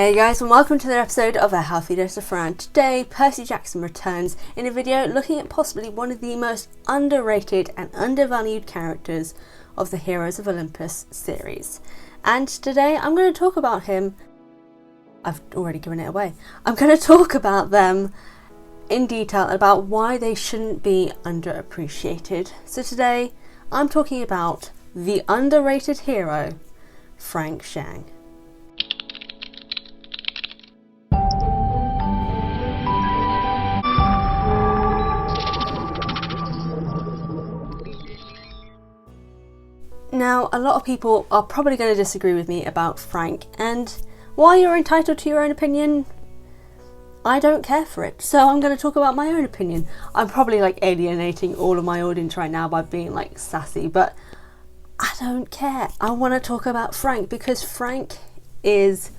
Hey guys, and welcome to another episode of A Healthy Dose of Fran. Today, Percy Jackson returns in a video looking at possibly one of the most underrated and undervalued characters of the Heroes of Olympus series. And today I'm going to talk about him. I've already given it away. I'm going to talk about them in detail about why they shouldn't be underappreciated. So today I'm talking about the underrated hero, Frank Zhang. Now, a lot of people are probably going to disagree with me about Frank, and while you're entitled to your own opinion, I don't care for it. So I'm going to talk about my own opinion. I'm probably alienating all of my audience right now by being sassy, but I don't care. I want to talk about Frank because Frank is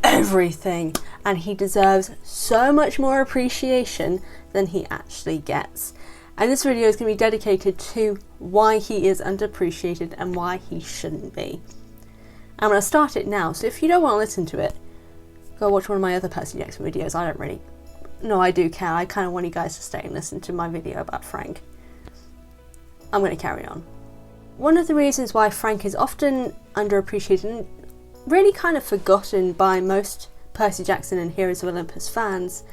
everything, and he deserves so much more appreciation than he actually gets. And this video is going to be dedicated to why he is underappreciated and why he shouldn't be. I'm going to start it now, so if you don't want to listen to it, go watch one of my other Percy Jackson videos. I don't really... No, I do care. I kind of want you guys to stay and listen to my video about Frank. I'm going to carry on. One of the reasons why Frank is often underappreciated and really kind of forgotten by most Percy Jackson and Heroes of Olympus fans,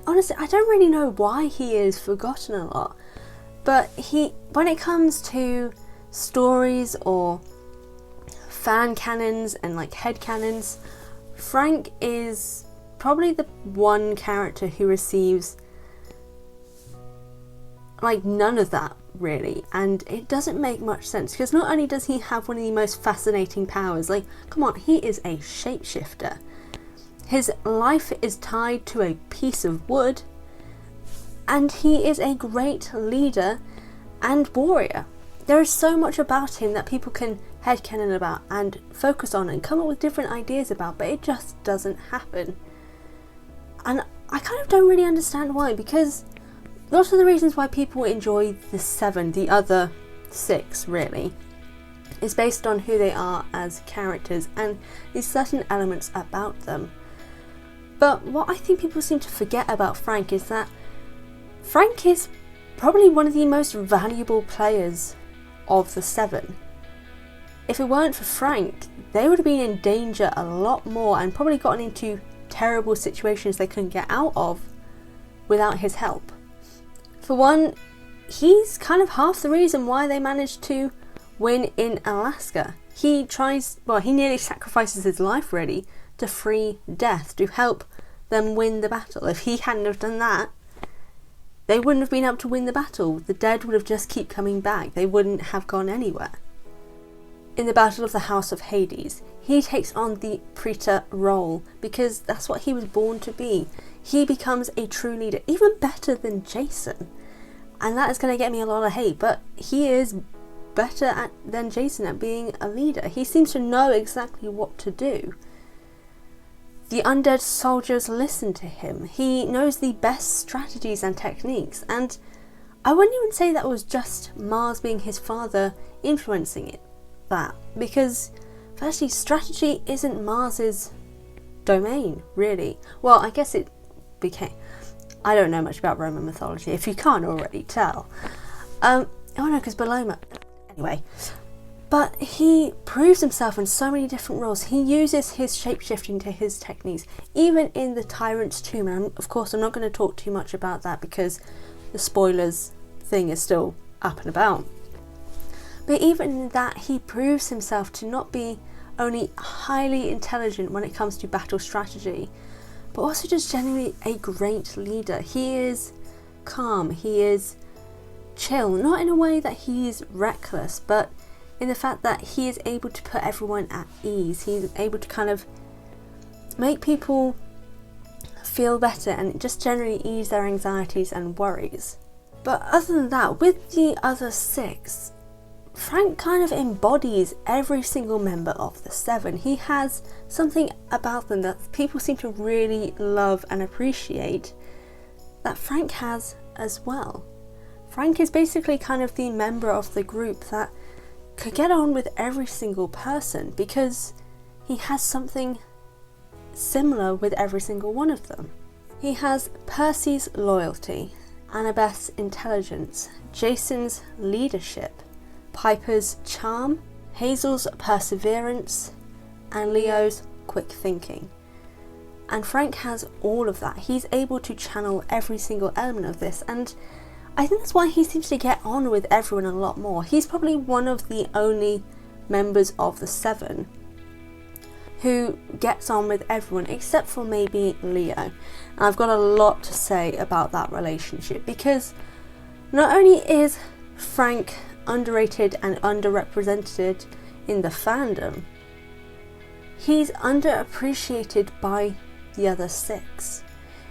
honestly, I don't really know why he is forgotten a lot, but when it comes to stories or fan canons and head canons, Frank is probably the one character who receives none of that really, and it doesn't make much sense because not only does he have one of the most fascinating powers, come on, he is a shapeshifter. His life is tied to a piece of wood, and he is a great leader and warrior. There is so much about him that people can headcanon about and focus on and come up with different ideas about, but it just doesn't happen. And I kind of don't really understand why, because lots of the reasons why people enjoy the seven, the other six really, is based on who they are as characters and these certain elements about them. But what I think people seem to forget about Frank is that Frank is probably one of the most valuable players of the seven. If it weren't for Frank, they would have been in danger a lot more and probably gotten into terrible situations they couldn't get out of without his help. For one, he's kind of half the reason why they managed to win in Alaska. He nearly sacrifices his life really to free Death, to help them win the battle. If he hadn't have done that, they wouldn't have been able to win the battle. The dead would have just keep coming back. They wouldn't have gone anywhere. In the Battle of the House of Hades, he takes on the Praetor role because that's what he was born to be. He becomes a true leader, even better than Jason. And that is going to get me a lot of hate, but he is better than Jason at being a leader. He seems to know exactly what to do. The undead soldiers listen to him. He knows the best strategies and techniques, and I wouldn't even say that was just Mars being his father influencing that, because firstly, strategy isn't Mars's domain, really. Well, I guess it became... I don't know much about Roman mythology, if you can't already tell. Oh no, because anyway. But he proves himself in so many different roles. He uses his shapeshifting to his techniques, even in the Tyrant's Tomb. And of course, I'm not going to talk too much about that because the spoilers thing is still up and about. But even in that, he proves himself to not be only highly intelligent when it comes to battle strategy, but also just generally a great leader. He is calm, he is chill, not in a way that he's reckless, but in the fact that he is able to put everyone at ease. He's able to kind of make people feel better and just generally ease their anxieties and worries. But other than that, with the other six, Frank kind of embodies every single member of the seven. He has something about them that people seem to really love and appreciate that Frank has as well. Frank is basically kind of the member of the group that could get on with every single person because he has something similar with every single one of them. He has Percy's loyalty, Annabeth's intelligence, Jason's leadership, Piper's charm, Hazel's perseverance, and Leo's quick thinking. And Frank has all of that. He's able to channel every single element of this, and I think that's why he seems to get on with everyone a lot more. He's probably one of the only members of the Seven who gets on with everyone except for maybe Leo. And I've got a lot to say about that relationship, because not only is Frank underrated and underrepresented in the fandom, he's underappreciated by the other 6,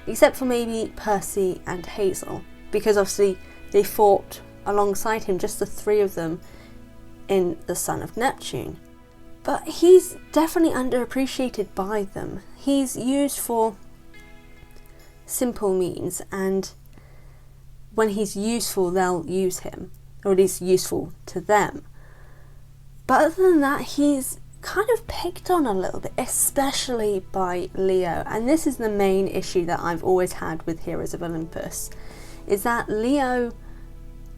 except for maybe Percy and Hazel, because obviously they fought alongside him, just the 3 of them, in the Son of Neptune. But he's definitely underappreciated by them. He's used for simple means, and when he's useful, they'll use him, or at least useful to them. But other than that, he's kind of picked on a little bit, especially by Leo. And this is the main issue that I've always had with Heroes of Olympus, is that Leo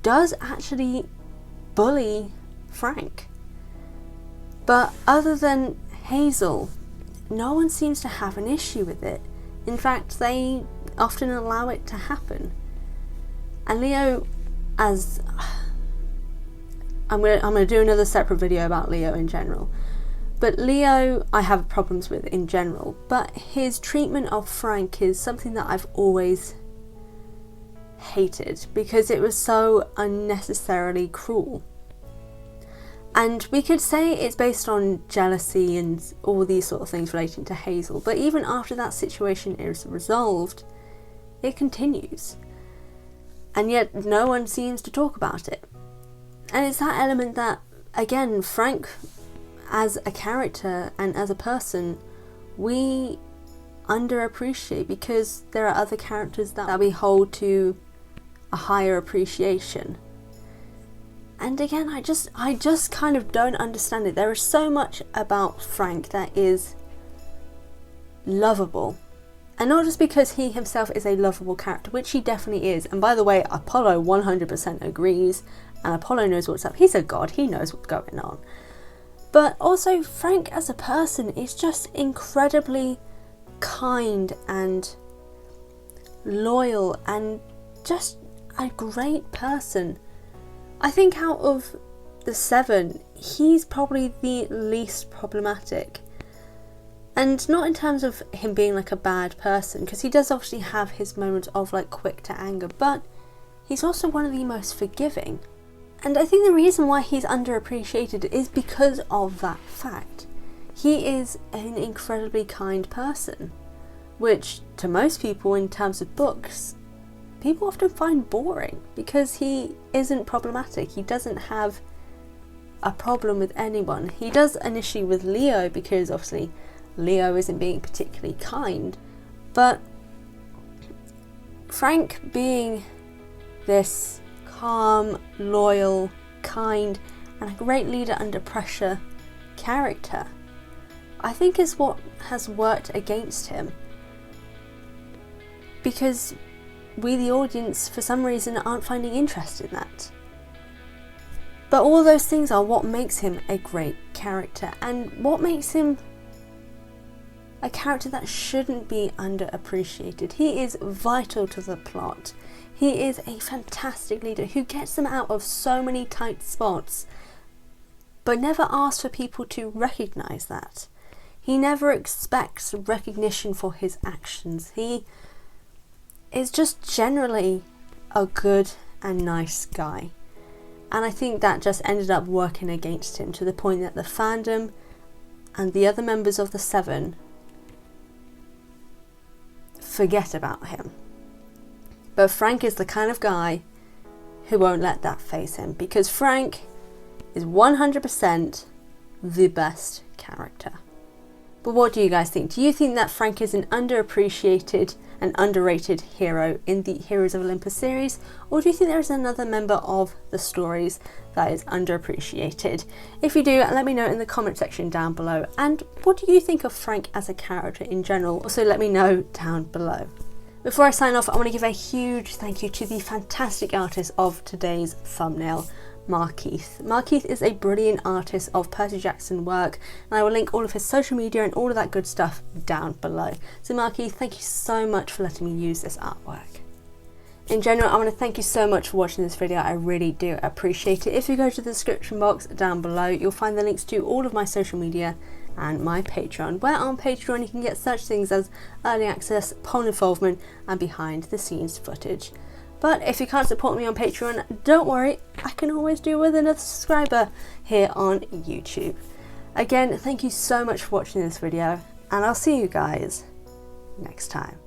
does actually bully Frank. But other than Hazel, no one seems to have an issue with it. In fact, they often allow it to happen. And Leo, as I'm going to do another separate video about Leo in general. But Leo, I have problems with in general. But his treatment of Frank is something that I've always hated, because it was so unnecessarily cruel. And we could say it's based on jealousy and all these sort of things relating to Hazel. But even after that situation is resolved, it continues. And yet no one seems to talk about it. And it's that element that, again, Frank as a character and as a person, we underappreciate, because there are other characters that we hold to a higher appreciation. And again, I just kind of don't understand it. There is so much about Frank that is lovable. And not just because he himself is a lovable character, which he definitely is. And by the way, Apollo 100% agrees, and Apollo knows what's up. He's a god, he knows what's going on. But also, Frank as a person is just incredibly kind and loyal and just a great person. I think out of the 7, he's probably the least problematic. And not in terms of him being like a bad person, because he does obviously have his moments of like quick to anger, but he's also one of the most forgiving. And I think the reason why he's underappreciated is because of that fact. He is an incredibly kind person, which to most people in terms of books, people often find boring, because he isn't problematic. He doesn't have a problem with anyone. He does initially with Leo, because obviously Leo isn't being particularly kind, but Frank being this calm, loyal, kind, and a great leader under pressure character, I think is what has worked against him, because we, the audience, for some reason aren't finding interest in that. But all those things are what makes him a great character, and what makes him a character that shouldn't be underappreciated. He is vital to the plot. He is a fantastic leader who gets them out of so many tight spots, but never asks for people to recognise that. He never expects recognition for his actions. He is just generally a good and nice guy. And I think that just ended up working against him, to the point that the fandom and the other members of the 7 forget about him. But Frank is the kind of guy who won't let that faze him, because Frank is 100% the best character. But what do you guys think? Do you think that Frank is an underappreciated and underrated hero in the Heroes of Olympus series? Or do you think there is another member of the stories that is underappreciated? If you do, let me know in the comment section down below. And what do you think of Frank as a character in general? Also let me know down below. Before I sign off, I want to give a huge thank you to the fantastic artist of today's thumbnail, Markieth. Markieth is a brilliant artist of Percy Jackson work, and I will link all of his social media and all of that good stuff down below. So Markieth, thank you so much for letting me use this artwork. In general, I want to thank you so much for watching this video. I really do appreciate it. If you go to the description box down below, you'll find the links to all of my social media and my Patreon, where on Patreon you can get such things as early access, poll involvement, and behind the scenes footage. But if you can't support me on Patreon, don't worry, I can always do with another subscriber here on YouTube. Again, thank you so much for watching this video, and I'll see you guys next time.